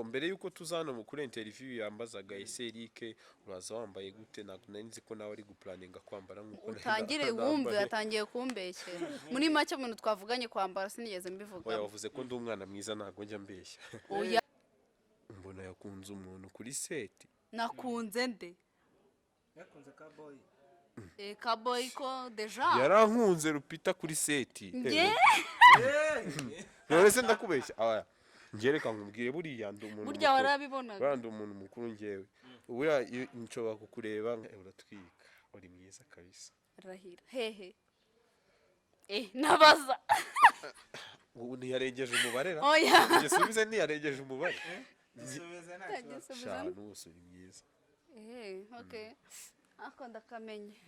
mbere yuko tuzana mu kuri interview yambazaga ese Eric uraza wambaye gute nari nzi ko nawe ari guplaninga kwambara nkuko utangire wumve yatangiye kumbeshyera muri make umuntu twavuganye kwambara sinigeze mbivuga oya wavuze ko ndi umwana mwiza ntago njya mbeshya oya mbona yakunze umuntu kuri seti nakunze nde yakunze ka boy kaboy ko deja yarankunze Lupita kuri seti none se ndakubeshya aya ngereka nkubwire buriya ndi umuntu burya warabibonaga bandi umuntu mukuru ngewe ubura nshobora kukureba uratwika uri mwiza kabisa rahira hehe nabaza ubu ntiyarengeje umubare ra oya gisubize ntiyarengeje umubare gisubize nta shanu wose uri mwiza okay ako ndakamenye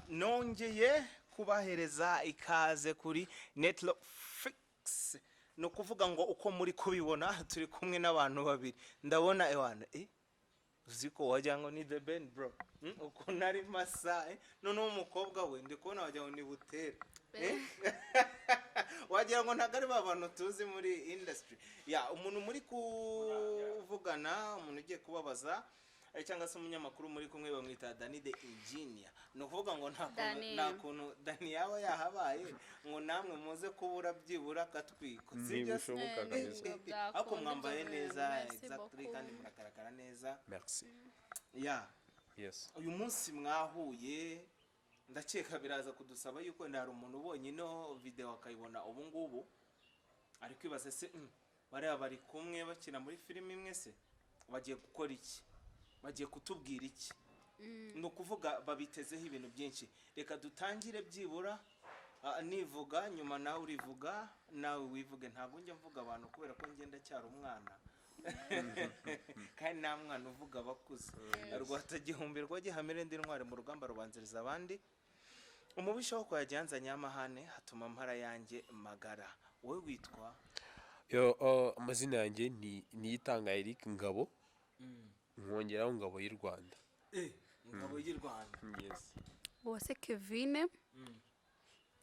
nongeye kubahereza ikaze kuri Netflix no kuvuga ngo uko muri kubibona turi kumwe n'abantu babiri ndabona ewana uziko wagira ngo ni the band bro uko nari masa none umukobwa we ndi kubona wagira ngo ni butera wagira ngo ntago ari babantu tuzi muri industry umuntu muri kuvugana umuntu ugiye kubabaza cyangwa se umunyamakuru muri kumwe bamwita Dani the engineer no kuvuga ngo nta kuntu Dani yaba yahabaye ngo namwe muze kubura byibura katwiko sibyo bishoboka kabisa ako mwambaye neza exactly kandi murakaragara neza merci yes uyu munsi mwahuye ndakeka biraza kudusaba yuko hari umuntu ubonye no video akayibona ubu ngubu ari kwibaza se bari kumwe bakina muri filime imwe se bagiye gukora iki bagiye kutubwira iki no kuvuga babitezeho ibintu byinshi reka dutangire byibura nivuga nyuma nawe urivuga nawe wivuge ntago njya mvuga abantu kubera ko ngenda cyari umwana kandi nta mwana uvuga abakuze rwatagihumbi rwagihamire ndi ntware mu rugamba rubanziriza abandi umubisha wo kwajyanza nyamahane hatuma mpara yanjye magara wowe witwa amazina yanjye ni itanga Eric Ngabo nkongeraho Ngabo y'u Rwanda Ngabo y'u Rwanda yes wose Kevin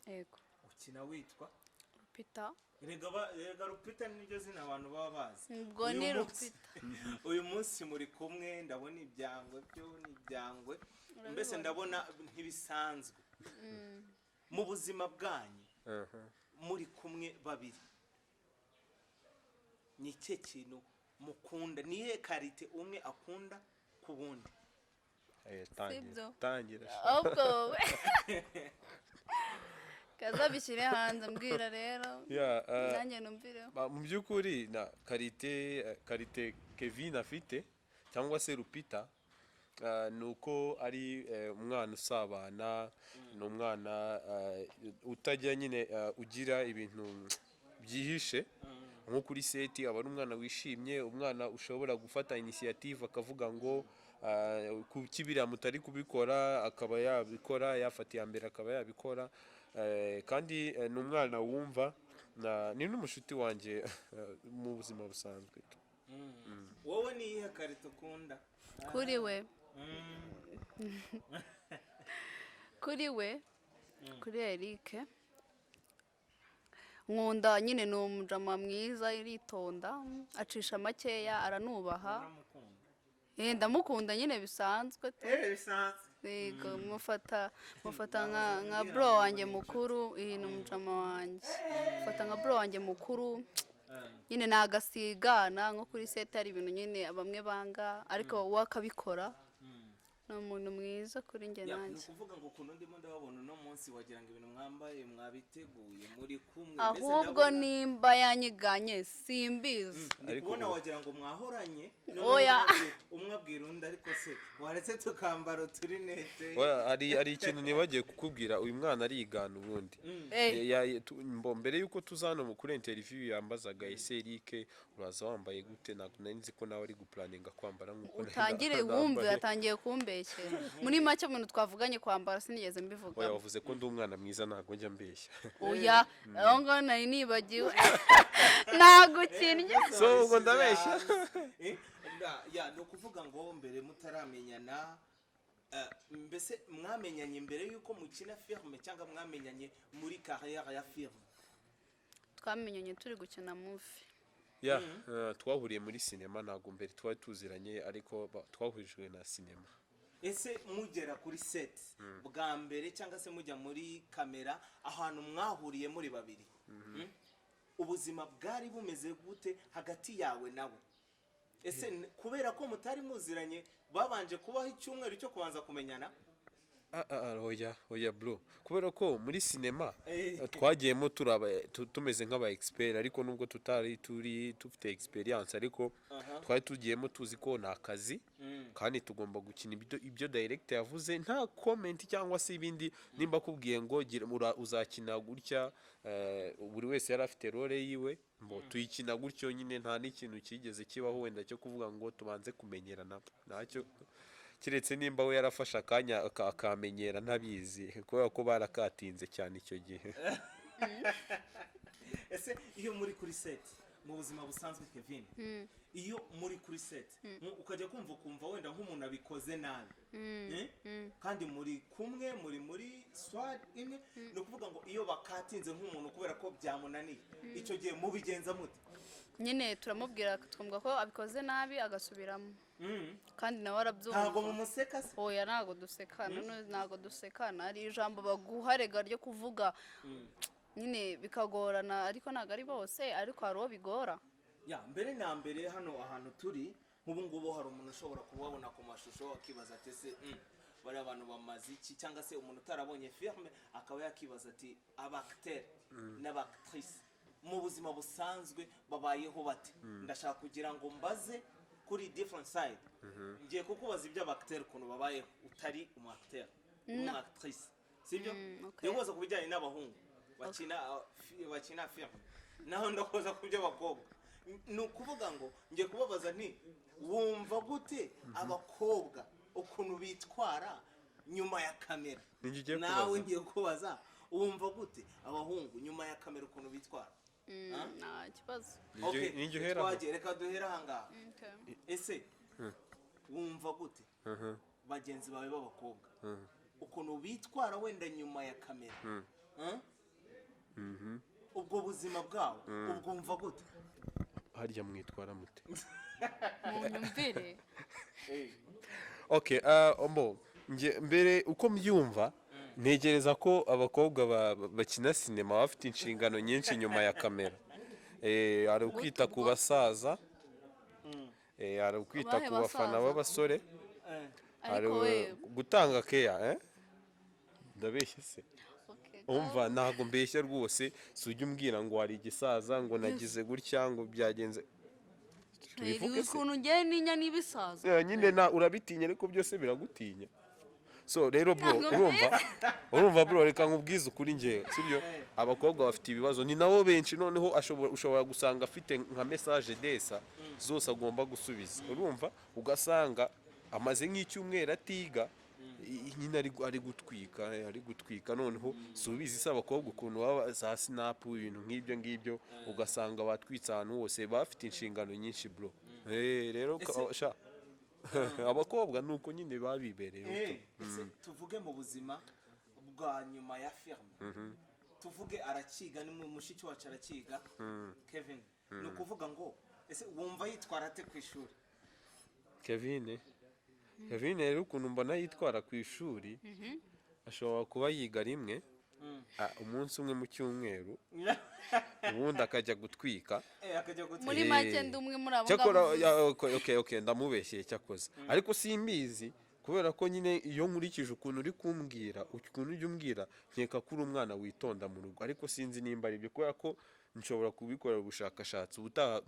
yego ukina witwa Lupita rega Lupita niryo zina abantu baba bazi ubwo ni Lupita uyu munsi muri kumwe ndabona ibyangwe mbese ndabona ntibisanzwe mu buzima bwanyu muri kumwe babiri ni cye kintu mukunda niye karite umwe akunda ku bundi tangira ubwo kaza bishyire hanze mbwira rero nanjye numvireho mu by'ukuri na karite Kevin afite cyangwa se Lupita nuko ari umwana usabana n'umwana utajya nyine ugira ibintu byihishe nko kuri seti aba ari umwana wishimye umwana ushobora gufata initiative akavuga ngo kukibira mutari kubikora akaba yabikora yafatiye mbere akaba yabikora kandi ni umwana wumva ni n'umushuti wanjye mu buzima busanzwe wowe ni iyihe karite ukunda kuri we kuri Eric nkunda nyine ni umujama mwiza iritonda acisha makeya aranubaha ndamukunda nyine bisanzwe yego mufata nka bro wanjye mukuru ni umujama wanjye mufata nka bro wanjye mukuru nyine nagasigana nko kuri seta ari ibintu nyine bamwe banga ariko wakabikora ni umuntu mwiza kuri njye nanjye kuvuga ngo kuno ndimo ndababona no munsi wagira ngo ibintu mwambaye mwabiteguye muri kumwe ahubwo nimba yanyiganye simbizi kubona wagira ngo mwahoranye oya umwe abwira undi ariko se waretse tukambara turi nete ari ikintu nibagiye kukubwira uyu mwana arigana ubundi mbere yuko tuzana mu kuri interview yambazaga ese Eric uraza wambaye gute nari nzi ko nawe ari guplaninga kwambara nkuko utangire wumve yatangiye kumbeshyera muri make umuntu twavuganye kwambara sinigeze mbivuga oya wavuze ko ndi umwana mwiza ntago njya mbeshya oya aho ngaho nari nibagiwe ntago ukinnye so ubwo ndabeshya ya no kuvuga ngo mbere mutaramenyana mbese mwamenyanye mbere yuko mukina filme cyangwa mwamenyanye muri carrière ya filme? twamenyanye turi gukina movie. ya twahuriye muri sinema, ntabwo mbere twari tuziranye ariko twahurijwe na sinema. Ese mugera kuri set bwa mbere cyangwa se mujya muri kamera ahantu mwahuriye muri babiri, ubuzima bwari bumeze gute hagati yawe nawe? Ese kubera ko mutari muziranye babanje kubaho icyumweru cyo kubanza kumenyana? oya bro, kubera ko muri sinema twagiyemo tumeze nk'aba expert, ariko nubwo tutari dufite experience, ariko twari tugiyemo tuzi ko ni akazi kandi tugomba gukina ibyo director yavuze, nta comment cyangwa se ibindi. Nimba akubwiye ngo uzakina gutya, buri wese yari afite role yiwe, tuyikina gutyo nyine, nta n'ikintu kigeze kibaho wenda cyo kuvuga ngo tubanze kumenyerana, ntacyo, kiretse nimba we yarafashe akanya akamenyera ntabizi, kubera ko barakatinze cyane icyo gihe. Ese iyo muri kuri set mu buzima busanzwe Kevin, iyo muri kuri set ukajya kumva wenda nk'umuntu abikoze nabi, kandi muri kumwe muri swad imwe, no kuvuga ngo iyo bakatinze nk'umuntu kubera ko byamunaniye, icyo gihe mubigenza mute? Nyine turamubwira twumva ko abikoze nabi agasubiramo, kandi nawe arabyumva. Ntabwo mumuseka se? Oya, ntabwo dusekana, ari ijambo baguharega ryo kuvuga nyine bikagorana, ariko ntabwo ari bose, ariko hari uwo bigora. Ya mbere na mbere hano ahantu turi nk'ubu ngubu hari umuntu ushobora kubabona ku mashusho akibaza ati ese bari abantu bamaze iki, cyangwa se umuntu utarabonye filme akaba yakibaza ati abacteur n'abactrice mu buzima busanzwe babayeho bate? Ndashaka kugira ngo mbaze kuri different side. Ngiye kukubaza iby'abacteur ukuntu babayeho utari umacteur n'umactrice, sibyo? Ndakubaza ku bijyanye n'abahungu bakina filme, naho ndakubaza ku by'abakobwa. Ni ukuvuga ngo ngiye kubabaza nti wumva gute abakobwa ukuntu bitwara nyuma ya kamera? Nawe ngiye kubaza wumva gute abahungu nyuma ya kamera ukuntu bitwara? Nta kibazo. Reka duhera ahangaha. Ese wumva gute bagenzi bawe b'abakobwa ukuntu bitwara wenda nyuma ya kamera? Ubwo buzima bwawe ubwumva gute? Harya mwitwara mute? Munyumvire. Okay, mbere uko mbyumva, ntegereza ko abakobwa bakina sinema bafite inshingano nyinshi nyuma ya kamera. Ari ukwita ku basaza, ari ukwita ku bafana b'abasore, ari gutanga care. Ndabeshye se? Umva, ntago mbeshya rwose, si ujya umbwira ngo hari igisaza ngo nagize gutya ngo byagenze. Tubivuge se ukuntu ngiye ninya n'ibisaza. Nyine urabitinya ariko byose biragutinya. So rero bro, urumva bro, reka nkubwize ukuri ngewe, sibyo? Abakobwa bafite ibibazo, ni nabo benshi, noneho ushobora gusanga afite nka message desa zose agomba gusubiza, urumva, ugasanga amaze nk'icyumweru atiga, nyine ari gutwika, noneho subiza isa abakobwa ukuntu baba za snap ibintu nk'ibyo ngibyo, ugasanga batwitse ahantu hose, bafite inshingano nyinshi bro. Rero abakobwa nuko nyine babibereye. Tuvuge mu buzima bwa nyuma ya filme, tuvuge arakiga, ni mushiki wacu arakiga Kevin, ni ukuvuga ngo ese wumva yitwara ate ku ishuri? Kevin rero ukuntu mbona yitwara ku ishuri, ashobora kuba yiga rimwe umunsi umwe mu cyumweru, ubundi akajya gutwika. Muri make ndi umwe muri abo ngabo. Okay, ndamubeshyeye cyakoze, ariko simbizi, kubera ko nyine iyo nkurikije ukuntu uri kumbwira, ukuntu ujya umbwira, nkeka ko uri umwana witonda mu rugo, ariko sinzi nimba ari byo, kubera ko nshobora kubikorera ubushakashatsi ubutaha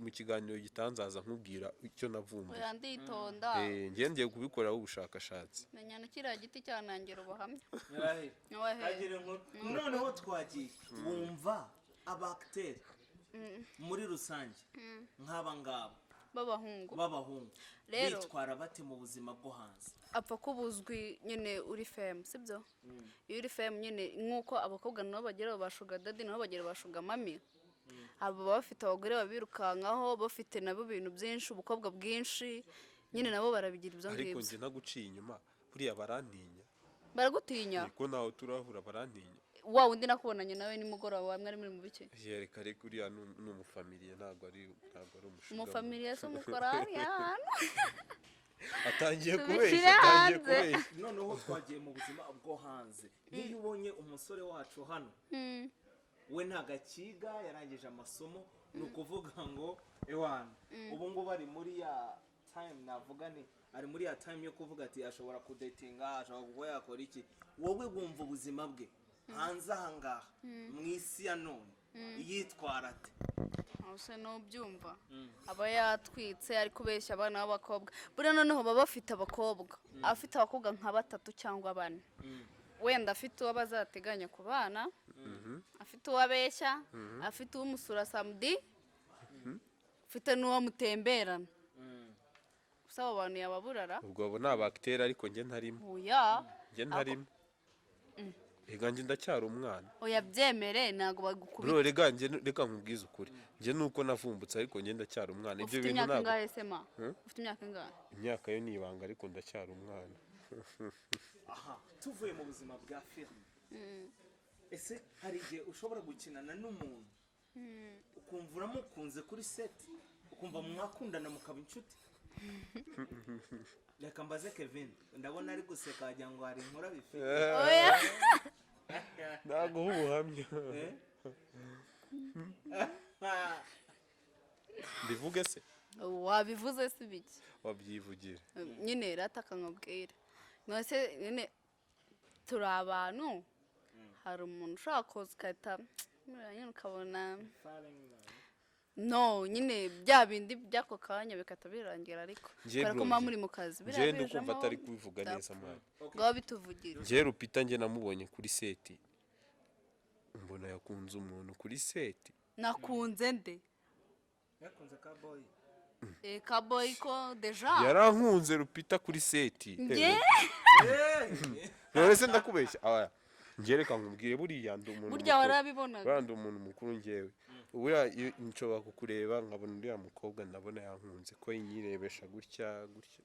mu kiganiro gitanzaza nkubwira icyo navumbuye. Oya, nditonda. Ngiye kubikorera ubushakashatsi. Menyana kiriya giti cyanangira ubuhamya. Noneho twagiye, wumva abacteur muri rusange nk'aba ngaba b'abahungu bitwara bate mu buzima bwo hanze? Apfa kubuzwi nyine uri femme, sibyo? Iyo uri femme nyine nk'uko abakobwa nabo bagira bashuga daddy, nabo bagira bashuga mami, abo baba bafite abagore babirukankaho bafite nabo ibintu byinshi ubukobwa bwinshi nyine nabo barabigira ibyo ariko ngibyo njye naguciye inyuma buriya barantinya baragutinya ko nawe turahura barantinya wa wundi nakubonanye nawe nimugoroba mwari muri mu bike reka reka uriya ni umufamiliye ntabwo ari umushinga umufamiliye se umukora hariya hantu atangiye Tubishyire hanze. noneho twagiye mu buzima bwo hanze nk'iyo ubonye umusore wacu hano we ntago akiga yarangije amasomo ni ukuvuga ngo ewana ubu ngubu ari muri ya time navuga ni ari muri ya time yo kuvuga ati ashobora kudetinga ashobora kuba yakora iki wowe wumva ubuzima bwe hanze ahangaha mu isi ya none yitwara ate use n'ubyumva aba yatwitse ari kubeshya abana b'abakobwa buriya noneho baba bafite abakobwa afite abakobwa nka 3 cyangwa 4 wenda afite uwo bazateganya ku bana afite uwo abeshya afite uw'umusura samedi afite n'uwo mutemberana gusa abo bantu yababurara ubwo abo ni abakiteri ariko njye ntarimo oya njye ntarimo reka njye ndacyari umwana oya byemere ntabwo bagukubita bro reka nkubwize ukuri njye nuko navumbutse ariko njye ndacyari umwana ibyo ufite bintu imyaka ntabwo ingahe se ma ufite imyaka ingahe imyaka yo ni ibanga ariko ndacyari umwana aha tuvuye mu buzima bwa filime ese hari igihe ushobora gukinana n'umuntu ukumva uramukunze kuri seti ukumva mwakundana mukaba inshuti reka mbaze Kevin ndabona ari guseka wagira ngo hari inkuru bifite oya ntabwo ubuhamya mbivuge se wabivuze si biki wabyivugira nyine rataka nkabwira nose nyine turi abantu hari umuntu ushaka koza ukahita nyine ukabona no nyine bya bindi by'ako kanya bikata birangira ariko kubera ko muba muri mu kazi njye ndukumva atari kubivuga neza mwana ngo bituvugira njye Lupita njye namubonye kuri seti mbona yakunze umuntu kuri seti nakunze nde yakunze ka boy kaboyi ko deja yarankunze Lupita kuri seti nge none se ndakubeshya aya njye reka nkubwire buriya ndi umuntu burya warabibonaga ndi umuntu mukuru njyewe ubura nshobora kukureba nkabona uriya mukobwa ndabona yankunze ko yinyirebesha gutya gutya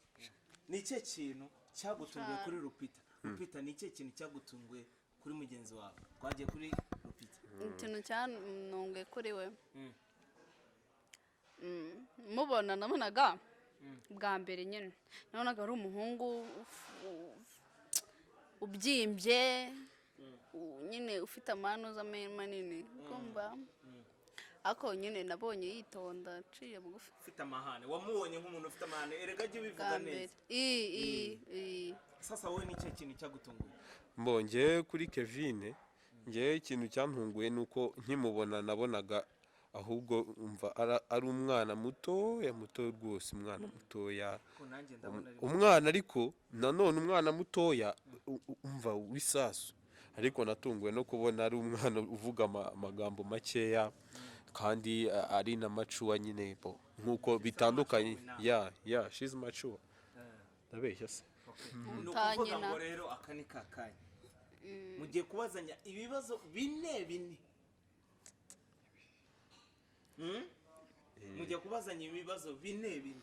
ni cyo kintu cyagutunguye kuri Lupita Lupita ni cyo kintu cyagutunguye kuri mugenzi wawe twagiye kuri Lupita ikintu cyanunguye kuri we mubona nabonaga bwa mbere nyine nabonaga ari umuhungu ubyimbye nyine ufite amanuza manini kumva ako nyine nabonye yitonda aciye bugufi ufite amahane wamubonye nk'umuntu ufite amahane erega jye ubivuga neza sasa wowe nicyo kintu cyagutunguye mbonye kuri Kevin njye ikintu cyantunguye nuko nkimubona nabonaga ahubwo umva ari umwana mutoya muto rwose umwana mutoya umwana ariko nanone umwana mutoya umva w'isasu ariko natunguwe no kubona ari umwana uvuga amagambo makeya kandi ari na macuwa nyine bo nkuko bitandukanye she's mature ndabeshya se ni ukuvuga ngo rero aka ni kakanya mugiye kubazanya ibibazo bine mugiye kubazanya ibibazo bine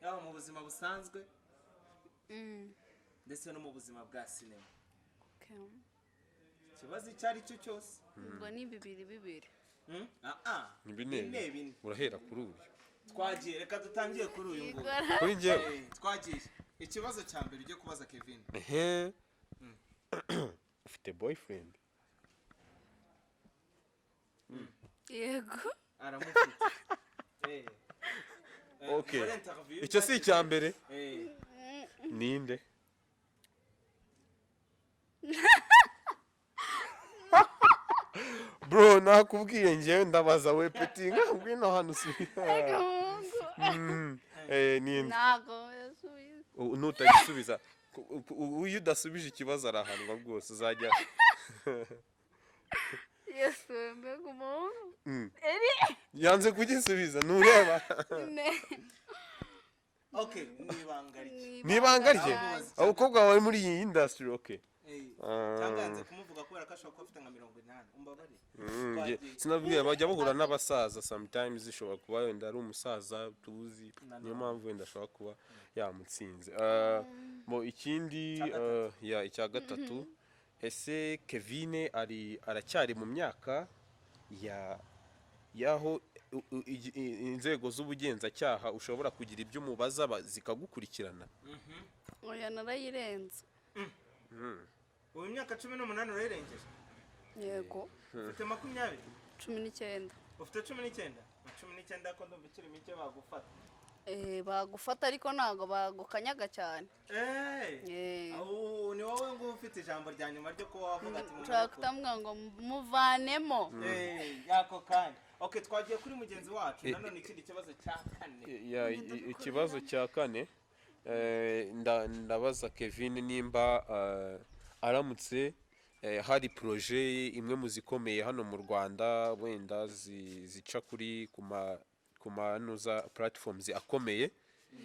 yaba mu buzima busanzwe ndetse no mu buzima bwa sinema ikibazo icyo ari cyo cyose ubwo ni bibiri ni bine urahera kuri uyu twagiye reka dutangiye kuri uyu nguyu kuri njyewe twagiye ikibazo cya mbere ujye kubaza Kevin ufite boyfriend yego aramufite okay icyo si icya mbere ninde bro nakubwiye njyewe ndabaza we peti ngwino hano usubira ninde ntago yasubiza nutagisubiza uyu udasubije ikibazo arahanwa rwose uzajya yesu mbega umuntu yanze kugisubiza ntureba okay nibanga rye abakobwa bari muri iyi industry okay cyangwa yanze kumuvuga kubera ko ashobora kuba afite nka 80 umbabarire. Sinabwiye bajya bahura n'abasaza sometimes ishobora kuba wenda ari umusaza tuzi niyo mpamvu wenda ashobora kuba yamutsinze. Mo ikindi icya gatatu ese Kevin aracyari mu myaka yaho inzego z'ubugenzacyaha ushobora kugira ibyo umubaza zikagukurikirana? Oya narayirenze. Ubu imyaka 18 urayirengeje? Yego. Ufite 20? 19. Ufite 19? 19 ko ndumva ikiri mike bagufata. Bagufata ariko ntago bagukanyaga cyane. Ni wowe ngo ufite ijambo rya nyuma ryo kuba wavuga ati murakutambwa ngo muvanemo. Yako kandi. Okay, twagiye kuri mugenzi wacu nanone ikindi kibazo cya kane. Ikibazo cya kane ndabaza Kevin nimba aramutse hari projet imwe mu zikomeye hano mu Rwanda wenda zica kuri ku manuza platforms akomeye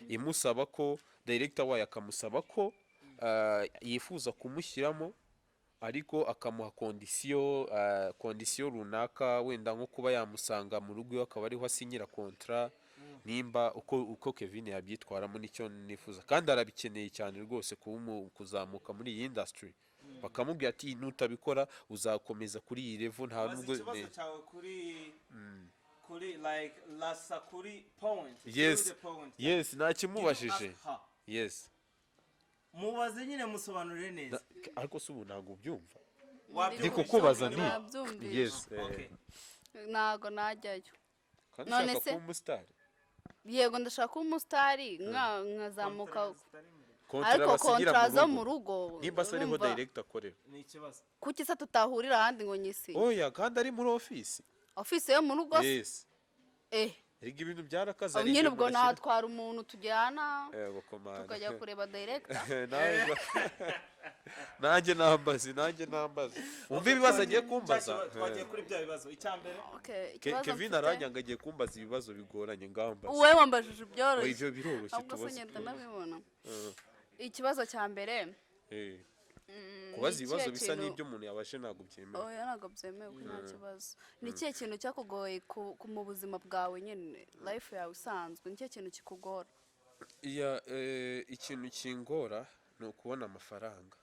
imusaba ko director wayo akamusaba ko yifuza kumushyiramo ariko akamuha condition runaka wenda nko kuba yamusanga mu rugo akaba ariho asinyira contrat nimba uko Kevin yabyitwaramo nicyo nifuza kandi arabikeneye cyane rwose kuzamuka muri iyi industry bakamubwira ati nutabikora uzakomeza kuri iyi level nta nubwo ikibazo cyawe kuri like lasa kuri point. Yes nakimubashije. Yes mubaze nyine musobanurire neza ariko se ubu ntago ubyumva ndiko kubaza ni yes ntago najyayo none se umustar yego ndashaka umusitari nkazamuka ariko kontra zo mu rugo nimba se ariho director akorera ni ikibazo kuki se tutahurira ahandi ngo nyisi oya kandi ari muri office yo mu rugo yes Erega ibintu byarakaza ari nyine ubwo natwara umuntu tujyana komanda tukajya kureba director nanjye nambaze umva ibibazo agiye kumbaza twagiye kuri bya bibazo icyambere Kevin aranyanga agiye kumbaza ibibazo bigoranye ngambaza wowe wambajije byoroshye ibyo biroroshye tubaze nabibona ikibazo cya mbere kubaza ibibazo bisa n'ibyo umuntu yabashe ntabwo byemewe oya ntabwo byemewe nta kibazo ni ikihe kintu cyakugoye mu buzima bwawe nyine life yawe usanzwe ni ikihe kintu kikugora? Ikintu kingora ni ukubona amafaranga.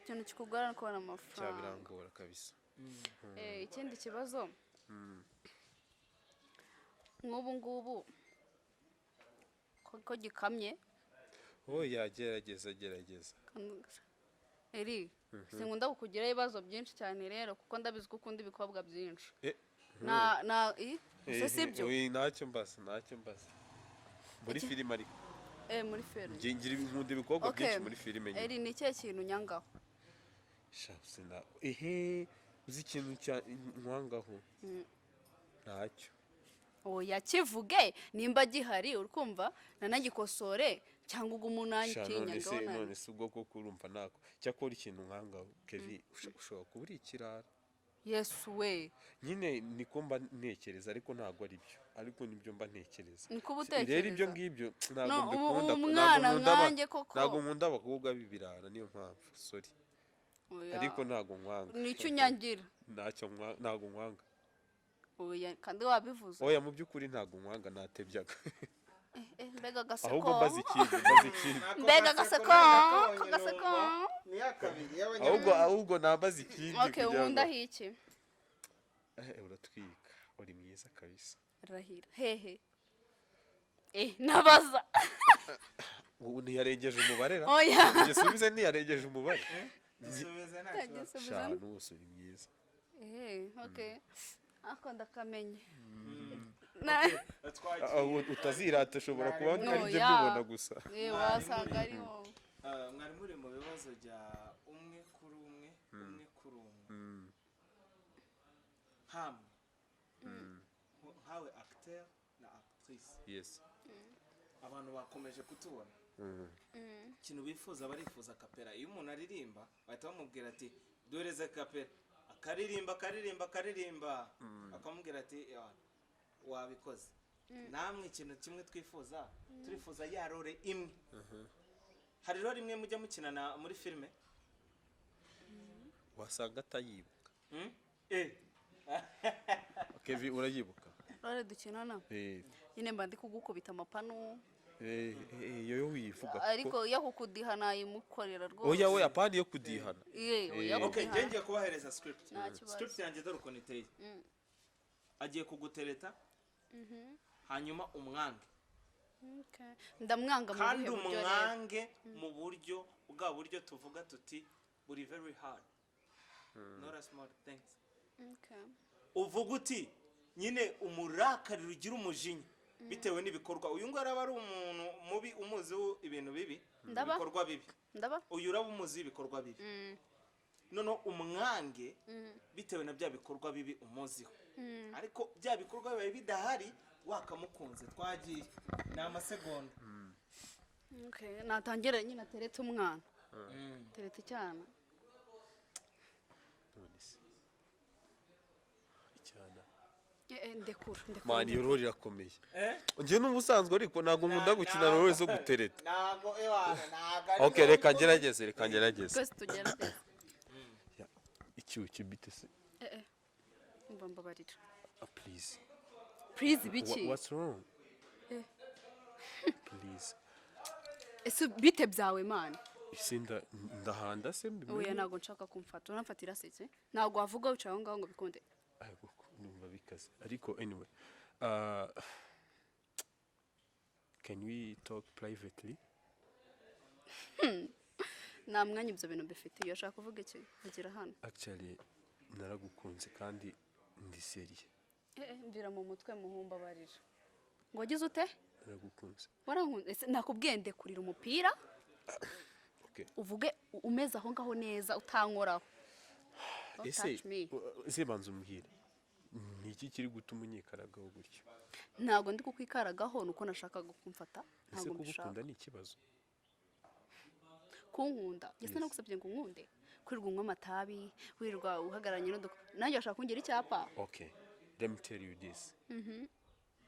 Ikintu kikugora ni ukubona amafaranga cyabirangora kabisa. Ikindi kibazo nk'ubu ngubu ko gikamye oya gerageza eri sinkunda kukugira ibibazo byinshi cyane rero kuko ndabizi ko ukunda ibikobwa byinshi sibyo ntacyo mbaza muri filime ariko muri filime ngira nkunda ibikobwa byinshi muri filime eri ni ikihe kintu nyangaho? uzi ikintu cya nkwangaho ntacyo oya kivuge nimba gihari urkumva nanagikosore cyangwa ubwo umunani kinyanga none se ubwo ko kurumva nako cyakora ikintu nkanga Kevin ushobora kubura ikirara. Yesu we nyine niko mba ntekereza ariko ntago ari byo ariko nibyo mba ntekereza niko ubutekereza rero ibyo ngibyo ntago mbikunda ntago nkunda abakobwa b'ibirara niyo mpamvu sorry ariko ntago nkwanga nicyo unyangira ntago nkwanga oya kandi wabivuze oya mu byukuri ntago nkwanga natebyaga mbega gaseko ahubwo mbazi ikindi mbega gaseko ni yakabiri ahubwo nambazi ikindi okay wunda hiki uratwika uri mwiza kabisa rahira hehe nabaza ubu ntiyarengeje umubare oya gisubize ntiyarengeje umubare gisubize ntacyo shanu usuri mwiza okay ako ndakamenye utazirata ushobora kuba ari byo bibona gusa wasanga ari wowe mwari muri mu bibazo bya umwe kuri umwe hamwe nkawe acteur na actrice yes abantu bakomeje kutubona ikintu bifuza barifuza kapera iyo umuntu aririmba bahita bamubwira ati duhereze kapera akaririmba akamubwira ati wabikoze namwe ikintu kimwe turifuza ya role imwe hari role imwe mujya mukinana muri filime wasanga atayibuka. Eh. Kevin urayibuka? rore dukinana nyine mba ndi kugukubita amapanu yo wivuga ariko iyo kukudiha nayimukorera rwose. oya we apandi yo kudihana. Okay, ngiye kubahereza script. Script yanjye dore uko niteye. Agiye kugutereta hanyuma umwange. Okay. Ndamwanga mu kandi bihe buryo umwange mu buryo bwa buryo tuvuga tuti buri very hard. Not a small things. Okay. Uvuga uti nyine umurakarira ugira umujinya bitewe n'ibikorwa. Uyu ngo araba ari umuntu mubi umuzi ibintu bibi, ibikorwa bibi. Uyu uraba umuzi ibikorwa bibi. Nono umwange bitewe na bya bikorwa bibi umuziho. Ariko bya bikorwa bibi bidahari wakamukunze twagiye ni amasegonda. Okay, natangira nyine tereta umwana. Tereta cyane. Ndekura. Mani yo rori rakomeye. Ngiye n'umusanzwe ariko nago nkunda gukina rori zo gutereta. Nago naga. Okay, reka ngerageze. Twese tugerageze. Icyuki bite se? Mbambabarira. Please. Please biki? What's wrong? Please. Ese bite byawe man? Isinda ndahanda se mbi. Oya nago nshaka kumfata. Uramfatira setse? Nago wavuga ucaho ngaho ngo bikunde. Ayego numva bikaze. Ariko anyway. Can we talk privately? Nta mwanya ibyo bintu bifite. Iyo ashaka kuvuga iki? Agira hano. Actually naragukunze kandi ndi seriye. Mvira mu mutwe muhumba barira. Ngo wagize ute? Naragukunze. Warankunze. Nakubwiye ndekurira umupira. Okay. Uvuge umeze aho ngaho neza utankoraho. Ese banza umbwire. Ni iki kiri gutuma unyikaragaho gutyo? Ntago ndi kukwikaragaho nuko nashakaga kumfata. Ntago mbishaka. Kugukunda ni ikibazo. Kunkunda. Yese nagusabye ngo nkunde. Kwirirwa unywa amatabi, wirirwa uhagaranye n'uduko. Nanjye ashaka kungira icyapa. Okay. Let me tell you this.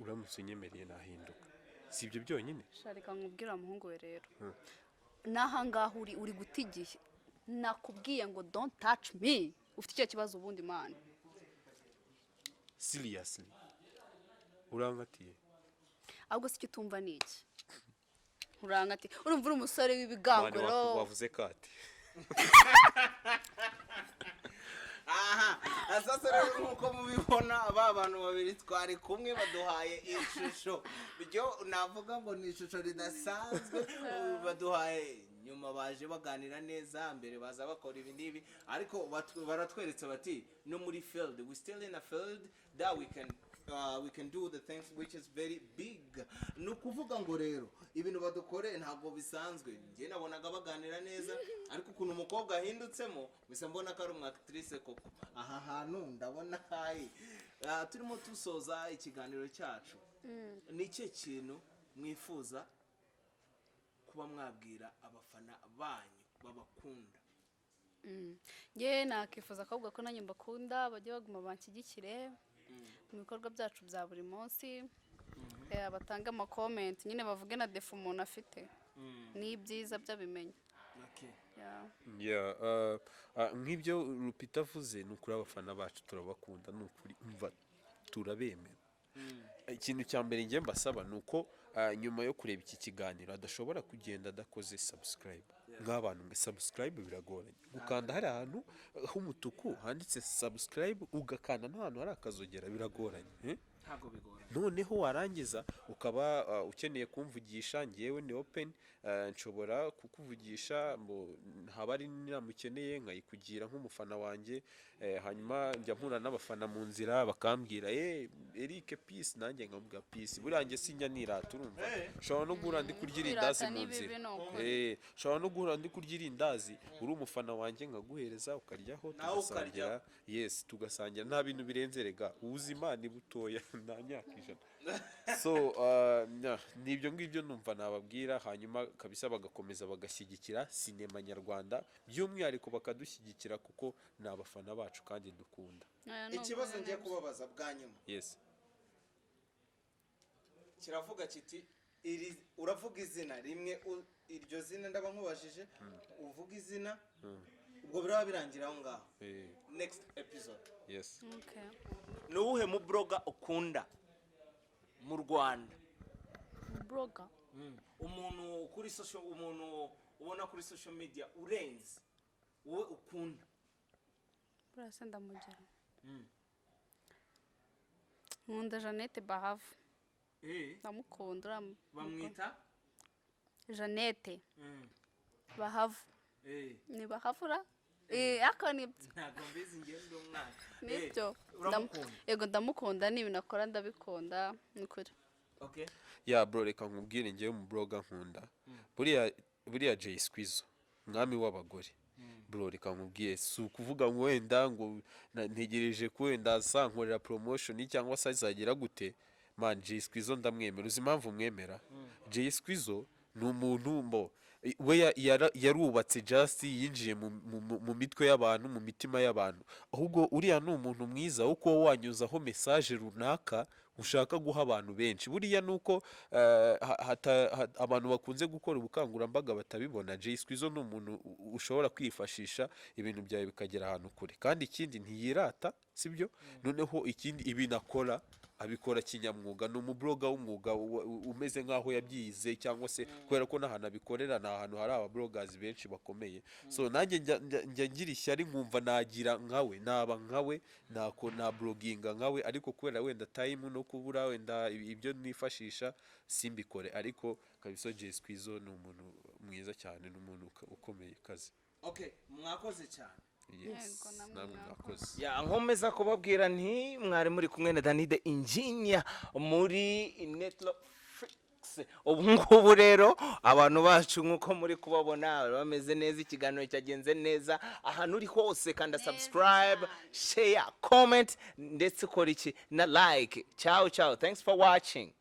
Uramutse unyemereye nahinduka. Si ibyo byonyine? Sharika nkubwira muhungu we rero. Naha ngaho uri gutigiye. Nakubwiye ngo don't touch me. Ufite icyo kibazo ubundi man. Seriously. Urangatiye. Ahubwo si tumva niki. Urangati. Urumva uri umusore w'ibiganguro. Wavuze kati. Asasa rero nkuko mubibona aba bantu babiri twari kumwe baduhaye ishusho. Byo navuga ngo ni ishusho ridasanzwe baduhaye nyuma baje baganira neza mbere baza bakora ibi nibi ariko baratweretse bati no muri field we still in a field that we can do the things which is very big. Nukuvuga ngo rero ibintu badukore ntabwo bisanzwe. Ngiye nabonaga baganira neza ariko ukuntu umukobwa ahindutsemo bisa mbona ko ari umwactrice koko. Aha hantu ndabona hayi. Turimo tusoza ikiganiro cyacu. Ni cyo kintu mwifuza kuba mwabwira abafana banyu babakunda? Nge nakifuza akavuga ko nanjye mbakunda bajye baguma banshyigikire mu bikorwa byacu bya buri munsi. Batanga ama comment nyine bavuge na defu umuntu afite. Ni byiza byabimenya. Nk'ibyo Lupita avuze ni ukuri abafana bacu turabakunda ni ukuri umva turabemera. Ikintu cya mbere ngiye mbasaba ni uko nyuma yo kureba iki kiganiro adashobora kugenda adakoze subscribe. Nk'abantu ngo subscribe biragoranye. Gukanda hari ahantu h'umutuku handitse subscribe ugakanda n'ahantu hari akazogera biragoranye. Ntago bigoranye. Noneho warangiza ukaba ukeneye kumvugisha ngewe ni open nshobora kukuvugisha haba ari niramukeneye nkayikugira nk'umufana wanjye. Hanyuma njya mpura n'abafana mu nzira bakambwira Eric peace nanjye nkavuga peace. Burangiye sinjya nirata urumva. Shobora no guhura ndi kurya irindazi mu nzira. Shobora no guhura ndi kurya irindazi uri umufana wanjye nkaguhereza ukaryaho tugasangira. Yes tugasangira nta bintu birenze rega ubuzima ni butoya nta myaka ijana. So nibyo ngibyo numva nababwira hanyuma kabisa bagakomeza bagashyigikira sinema nyarwanda by'umwihariko bakadushyigikira kuko ni abafana bacu kandi dukunda. Ikibazo ngiye kubabaza bwa nyuma. Yes. Kiravuga kiti uravuga izina rimwe iryo zina ndaba nkubajije uvuga izina ubwo biraba birangira aho ngaho Eh, next episode yes. Okay. ni uwuhe mu blogger ukunda mu Rwanda Blogger. umuntu kuri social umuntu ubona kuri social media urenze wowe ukunda Burasa ndamugira. Nkunda Jeannette Bahavu. Ndamukunda bamwita Jeannette Bahavu. Ni Bahavura? Ako nibyo. ntabwo mbizi ngende umwana Nibyo. uramukunda Yego ndamukunda n'ibintu akora ndabikunda n'ukuri. okay Ya bro reka nkubwire ngewe mu blogger nkunda. Buriya Jay Squeezo mwami w'abagore. Bro reka nkubwiye si ukuvuga ngo wenda ngo ntegereje ko wenda sankorera promotion cyangwa se azagera gute. Man Jay Squeezo ndamwemera. Uzi impamvu mwemera? Jay Squeezo ni umuntu mbo we yarubatse just yinjiye mu mitwe y'abantu mu mitima y'abantu. Ahubwo uriya ni umuntu mwiza uko wanyuzaho message runaka ushaka guha abantu benshi. Buriya nuko abantu bakunze gukora ubukangurambaga batabibona. Jay Squeezo ni umuntu ushobora kwifashisha ibintu byawe bikagera ahantu kure. Kandi ikindi ntiyirata, sibyo? Noneho ikindi ibintu akora abikora kinyamwuga. Ni umubloga w'umwuga umeze nkaho yabyize cyangwa se kubera ko n'ahantu abikorera ni ahantu hari ababloggers benshi bakomeye. So nanjye njya ngira ishyari nkumva nagira nkawe naba nkawe na bloginga nkawe ariko kubera wenda time no kubura wenda ibyo nifashisha simbikore ariko kabisa Jay Squeezo ni umuntu mwiza cyane n'umuntu ukomeye kazi. okay mwakoze cyane Yes, Yego, namwe namwe mwakoze. ya nkomeza kubabwira nti mwari muri kumwe na Danide Engineer muri Netflix. Ubu ngubu rero abantu bacu nkuko muri kubabona bameze neza, ikiganiro cyagenze neza, ahantu uri hose kanda subscribe, share, comment ndetse kora iki na like. Ciao ciao, thanks for watching.